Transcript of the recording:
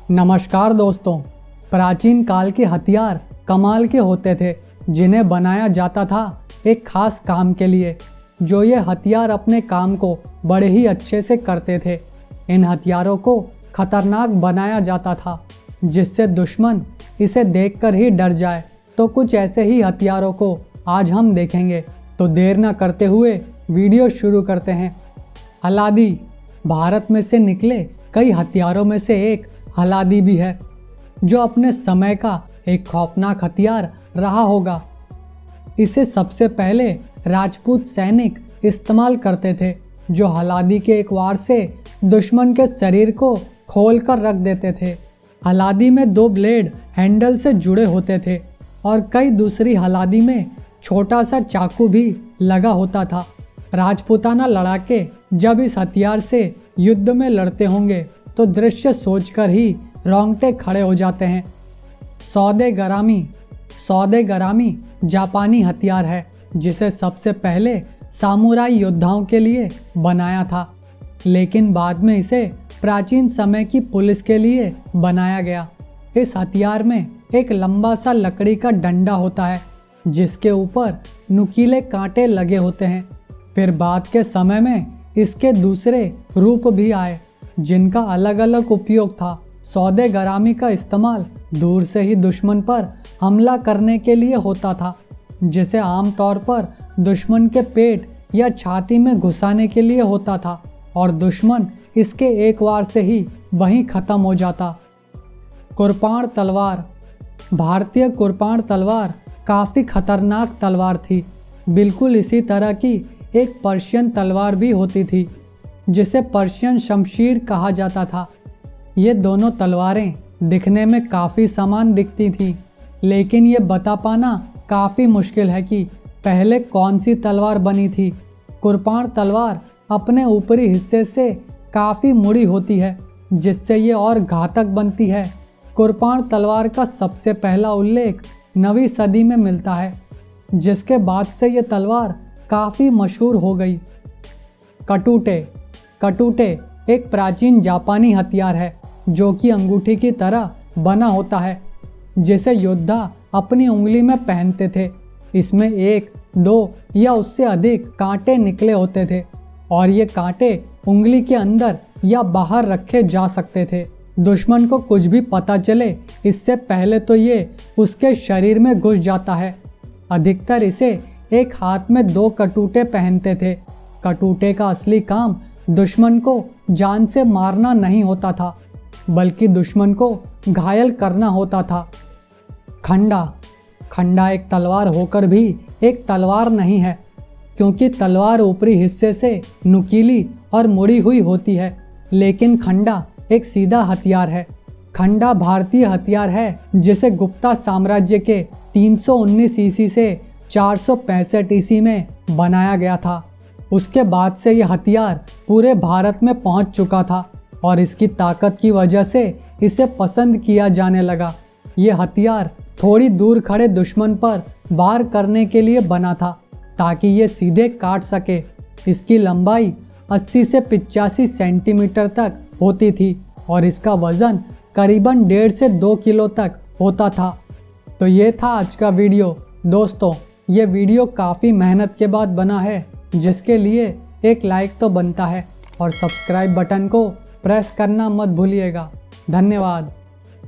नमस्कार दोस्तों। प्राचीन काल के हथियार कमाल के होते थे, जिन्हें बनाया जाता था एक खास काम के लिए। जो ये हथियार अपने काम को बड़े ही अच्छे से करते थे। इन हथियारों को खतरनाक बनाया जाता था, जिससे दुश्मन इसे देखकर ही डर जाए। तो कुछ ऐसे ही हथियारों को आज हम देखेंगे। तो देर न करते हुए वीडियो शुरू करते हैं। हलादी भारत में से निकले कई हथियारों में से एक हलादी भी है, जो अपने समय का एक खौफनाक हथियार रहा होगा। इसे सबसे पहले राजपूत सैनिक इस्तेमाल करते थे, जो हलादी के एक वार से दुश्मन के शरीर को खोलकर रख देते थे। हलादी में 2 ब्लेड हैंडल से जुड़े होते थे और कई दूसरी हलादी में छोटा सा चाकू भी लगा होता था। राजपूताना लड़ाके जब इस हथियार से युद्ध में लड़ते होंगे तो दृश्य सोचकर ही रोंगटे खड़े हो जाते हैं। सौदेगरामी जापानी हथियार है, जिसे सबसे पहले सामुराई योद्धाओं के लिए बनाया था, लेकिन बाद में इसे प्राचीन समय की पुलिस के लिए बनाया गया। इस हथियार में एक लंबा सा लकड़ी का डंडा होता है, जिसके ऊपर नुकीले कांटे लगे होते हैं। फिर बाद के समय में इसके दूसरे रूप भी आए, जिनका अलग अलग उपयोग था। सौदेगरामी का इस्तेमाल दूर से ही दुश्मन पर हमला करने के लिए होता था, जिसे आमतौर पर दुश्मन के पेट या छाती में घुसाने के लिए होता था, और दुश्मन इसके एक वार से ही वहीं ख़त्म हो जाता। कुरपाण तलवार। भारतीय कुरपाण तलवार काफ़ी खतरनाक तलवार थी। बिल्कुल इसी तरह की एक पर्शियन तलवार भी होती थी, जिसे पर्शियन शमशीर कहा जाता था। ये दोनों तलवारें दिखने में काफ़ी समान दिखती थीं, लेकिन ये बता पाना काफ़ी मुश्किल है कि पहले कौन सी तलवार बनी थी। कुरपाण तलवार अपने ऊपरी हिस्से से काफ़ी मुड़ी होती है, जिससे ये और घातक बनती है। कुरपाण तलवार का सबसे पहला उल्लेख 9वीं सदी में मिलता है, जिसके बाद से ये तलवार काफ़ी मशहूर हो गई। कटुटे एक प्राचीन जापानी हथियार है, जो कि अंगूठी की तरह बना होता है, जिसे योद्धा अपनी उंगली में पहनते थे। इसमें 1, 2 या उससे अधिक कांटे निकले होते थे, और ये कांटे उंगली के अंदर या बाहर रखे जा सकते थे। दुश्मन को कुछ भी पता चले इससे पहले तो ये उसके शरीर में घुस जाता है। अधिकतर इसे एक हाथ में 2 कटूटे पहनते थे। कटूटे का असली काम दुश्मन को जान से मारना नहीं होता था, बल्कि दुश्मन को घायल करना होता था। खंडा एक तलवार होकर भी एक तलवार नहीं है, क्योंकि तलवार ऊपरी हिस्से से नुकीली और मुड़ी हुई होती है, लेकिन खंडा एक सीधा हथियार है। खंडा भारतीय हथियार है, जिसे गुप्ता साम्राज्य के 319 ईस्वी से 465 ईस्वी में बनाया गया था। उसके बाद से यह हथियार पूरे भारत में पहुंच चुका था, और इसकी ताकत की वजह से इसे पसंद किया जाने लगा। यह हथियार थोड़ी दूर खड़े दुश्मन पर वार करने के लिए बना था, ताकि ये सीधे काट सके। इसकी लंबाई 80 से 85 सेंटीमीटर तक होती थी, और इसका वज़न करीबन 1.5 से 2 किलो तक होता था। तो ये था आज का वीडियो। दोस्तों, ये वीडियो काफ़ी मेहनत के बाद बना है, जिसके लिए एक लाइक तो बनता है, और सब्सक्राइब बटन को प्रेस करना मत भूलिएगा। धन्यवाद।